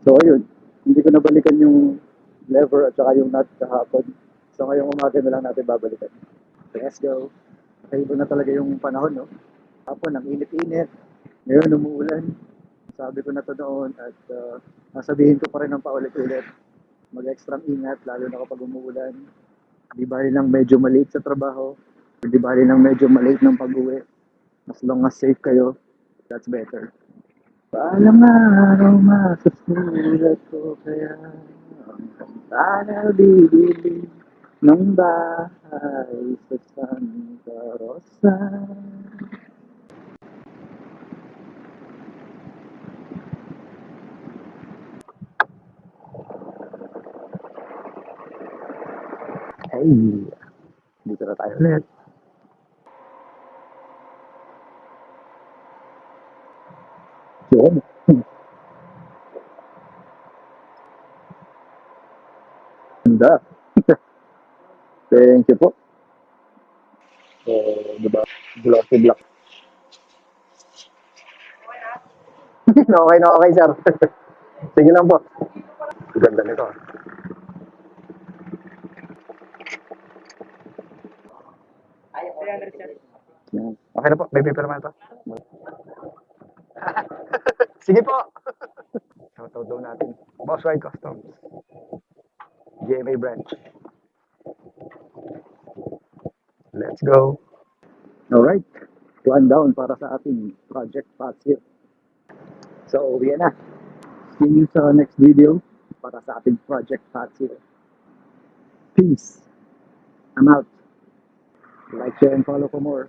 So ayun, hindi ko nabalikan yung lever at saka yung nut kahapon. So ngayong umaga na lang natin babalikan. So let's go. Kakaiba na talaga yung panahon, no? Hapon, ang init-init. Ngayon, umuulan. Sabi ko na to noon at nasabihin ko pa rin ng paulit-ulit. Mag-extra ingat, lalo na kapag umuulan. Di bali lang medyo maliit sa trabaho. Di bali lang medyo maliit ng pag-uwi. As long as safe kayo, that's better. Paalang araw masusulat ko kaya ang kanta na bibili ng bahay sa Santa Rosa. Hey, dito na tayo ulit. Yun. Ganda. Thank you po. So, di ba? Glossy black. Okay na okay, sir. Sige lang po. Ganda nito. Yan. Okay na po. May paper man pa. Sige po. Shoutout daw natin. Boss Ride Customs. GMA branch. Let's go. Alright. One down para sa ating project pass here. So, yan na. See you sa next video para sa ating project pass here. Peace. I'm out. Like, share, and follow for more.